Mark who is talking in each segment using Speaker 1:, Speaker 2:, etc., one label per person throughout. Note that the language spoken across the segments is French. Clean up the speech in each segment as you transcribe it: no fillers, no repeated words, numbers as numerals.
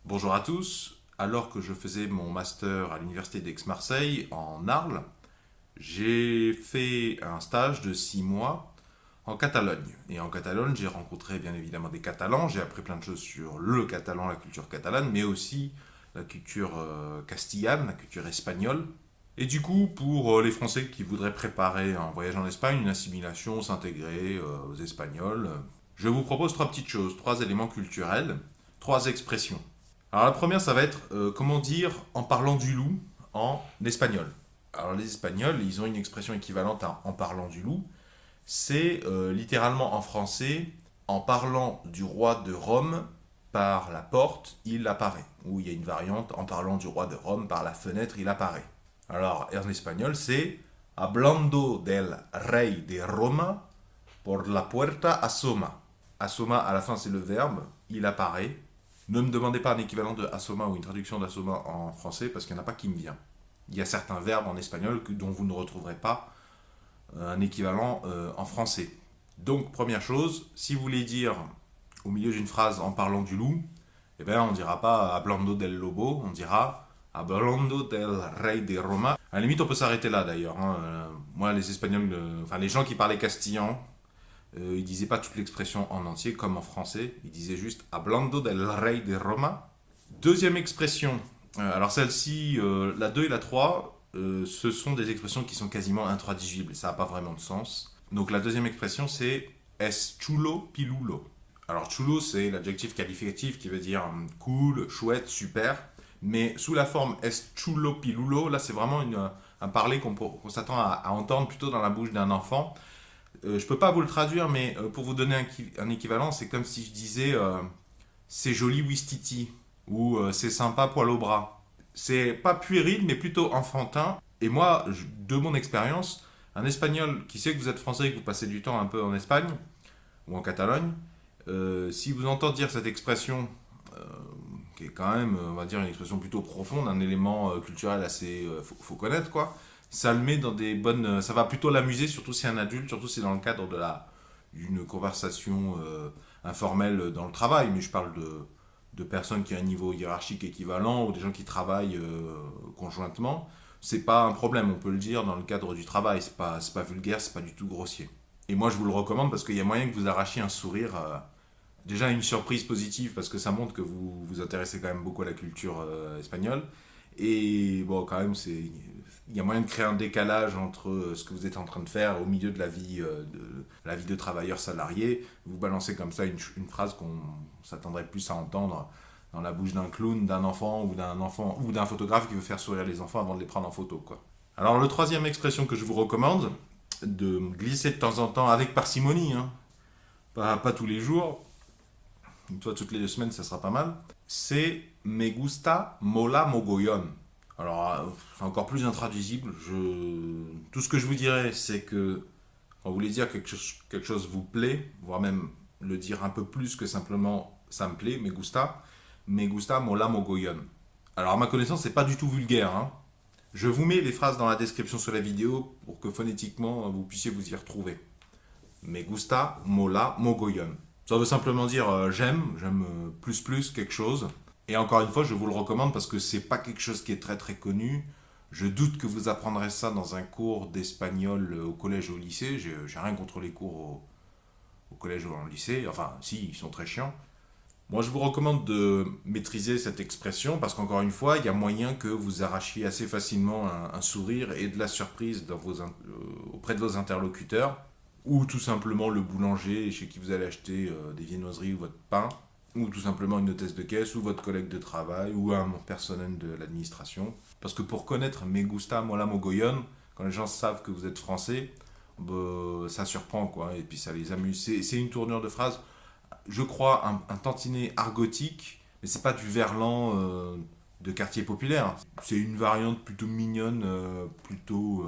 Speaker 1: Bonjour à tous. Alors que je faisais mon master à l'université d'Aix-Marseille en Arles, j'ai fait un stage de 6 mois en Catalogne. Et en Catalogne, j'ai rencontré bien évidemment des Catalans. J'ai appris plein de choses sur le catalan, la culture catalane, mais aussi la culture castillane, la culture espagnole. Et du coup, pour les Français qui voudraient préparer un voyage en Espagne, une assimilation, s'intégrer aux Espagnols, je vous propose trois petites choses, trois éléments culturels, trois expressions. Alors la première, ça va être comment dire en parlant du loup en espagnol. Alors les Espagnols, ils ont une expression équivalente à en parlant du loup. C'est littéralement en français, en parlant du roi de Rome par la porte, il apparaît. Ou il y a une variante, en parlant du roi de Rome par la fenêtre, il apparaît. Alors en espagnol, c'est hablando del rey de Roma por la puerta asoma. Asoma, à la fin, c'est le verbe, il apparaît. Ne me demandez pas un équivalent de asoma ou une traduction d'asoma en français parce qu'il n'y en a pas qui me vient. Il y a certains verbes en espagnol dont vous ne retrouverez pas un équivalent en français. Donc, première chose, si vous voulez dire au milieu d'une phrase en parlant du loup, eh bien, on ne dira pas hablando del lobo, on dira hablando del rey de Roma. À la limite, on peut s'arrêter là d'ailleurs. Moi, les Espagnols, enfin les gens qui parlaient castillan, ils disaient pas toute l'expression en entier comme en français. Ils disaient juste hablando del rey de Roma. Deuxième expression. Alors celle-ci, la 2 et la 3, ce sont des expressions qui sont quasiment intraduisibles. Ça n'a pas vraiment de sens. Donc la deuxième expression, c'est es chulo pilulo. Alors chulo, c'est l'adjectif qualificatif qui veut dire cool, chouette, super. Mais sous la forme es chulo pilulo, là c'est vraiment un parler qu'on s'attend à entendre plutôt dans la bouche d'un enfant. Je peux pas vous le traduire, mais pour vous donner un équivalent, c'est comme si je disais c'est joli Wistiti ou c'est sympa poil au bras. C'est pas puéril, mais plutôt enfantin. Et moi, de mon expérience, un Espagnol qui sait que vous êtes français et que vous passez du temps un peu en Espagne ou en Catalogne, si vous entend dire cette expression, euh, qui est quand même, on va dire, une expression plutôt profonde, un élément culturel assez, faut connaître quoi, ça le met dans des bonnes, ça va plutôt l'amuser, surtout si c'est un adulte, surtout si c'est dans le cadre d'une conversation informelle dans le travail, mais je parle de personnes qui ont un niveau hiérarchique équivalent ou des gens qui travaillent conjointement. C'est pas un problème, on peut le dire dans le cadre du travail, c'est pas vulgaire, c'est pas du tout grossier. Et moi je vous le recommande parce qu'il y a moyen que vous arrachiez un sourire, déjà une surprise positive parce que ça montre que vous vous intéressez quand même beaucoup à la culture espagnole. Et bon, quand même, il y a moyen de créer un décalage entre ce que vous êtes en train de faire au milieu de la vie de travailleur salarié. Vous balancez comme ça une phrase qu'on s'attendrait plus à entendre dans la bouche d'un clown, d'un enfant ou d'un photographe qui veut faire sourire les enfants avant de les prendre en photo, quoi. Alors, le troisième expression que je vous recommande, de glisser de temps en temps avec parcimonie, hein, pas tous les jours, une fois toutes les 2 semaines, ça sera pas mal. C'est me gusta mola mogollon. Alors, c'est encore plus intraduisible. Tout ce que je vous dirais, c'est que quand vous voulez dire quelque chose vous plaît, voire même le dire un peu plus que simplement ça me plaît, me gusta mola mogollon. Alors, à ma connaissance, c'est pas du tout vulgaire, hein. Je vous mets les phrases dans la description sur la vidéo pour que phonétiquement vous puissiez vous y retrouver. Me gusta mola mogollon. Ça veut simplement dire j'aime plus quelque chose. Et encore une fois, je vous le recommande parce que c'est pas quelque chose qui est très très connu. Je doute que vous apprendrez ça dans un cours d'espagnol au collège ou au lycée. J'ai rien contre les cours au collège ou au lycée. Enfin, si, ils sont très chiants. Moi, je vous recommande de maîtriser cette expression parce qu'encore une fois, il y a moyen que vous arrachiez assez facilement un sourire et de la surprise auprès de vos interlocuteurs ou tout simplement le boulanger chez qui vous allez acheter des viennoiseries ou votre pain, ou tout simplement une hôtesse de caisse, ou votre collègue de travail, ou un personnel de l'administration. Parce que pour connaître Me gusta mola mogollon, quand les gens savent que vous êtes français, bah, ça surprend quoi, et puis ça les amuse. C'est une tournure de phrase, je crois, un tantinet argotique, mais c'est pas du verlan de quartier populaire. C'est une variante plutôt mignonne, plutôt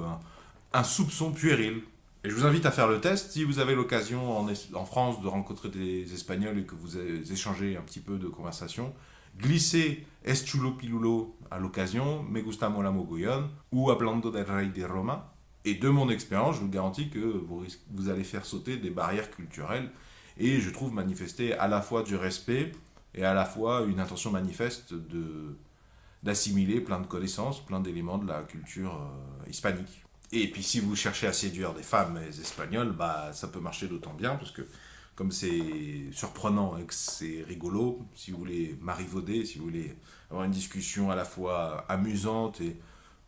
Speaker 1: un soupçon puéril. Et je vous invite à faire le test si vous avez l'occasion en France de rencontrer des Espagnols et que vous échangez un petit peu de conversation. Glissez Es chulo pilulo à l'occasion, Me gusta mola mogollon ou Hablando del rey de Roma. Et de mon expérience, je vous garantis que vous allez faire sauter des barrières culturelles et je trouve manifester à la fois du respect et à la fois une intention manifeste d'assimiler plein de connaissances, plein d'éléments de la culture hispanique. Et puis si vous cherchez à séduire des femmes espagnoles, bah ça peut marcher d'autant bien parce que comme c'est surprenant et que c'est rigolo, si vous voulez marivauder, si vous voulez avoir une discussion à la fois amusante et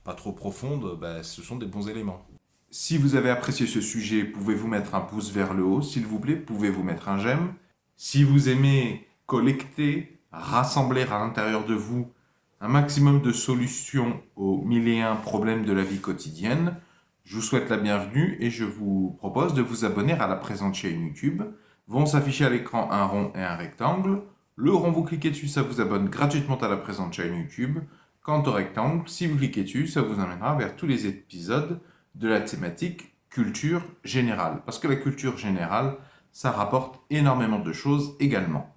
Speaker 1: pas trop profonde, bah, ce sont des bons éléments. Si vous avez apprécié ce sujet, pouvez-vous mettre un pouce vers le haut, s'il vous plaît, pouvez-vous mettre un j'aime. Si vous aimez collecter, rassembler à l'intérieur de vous un maximum de solutions aux mille et un problèmes de la vie quotidienne, je vous souhaite la bienvenue et je vous propose de vous abonner à la présente chaîne YouTube. Vont s'afficher à l'écran un rond et un rectangle. Le rond, vous cliquez dessus, ça vous abonne gratuitement à la présente chaîne YouTube. Quant au rectangle, si vous cliquez dessus, ça vous amènera vers tous les épisodes de la thématique culture générale. Parce que la culture générale, ça rapporte énormément de choses également.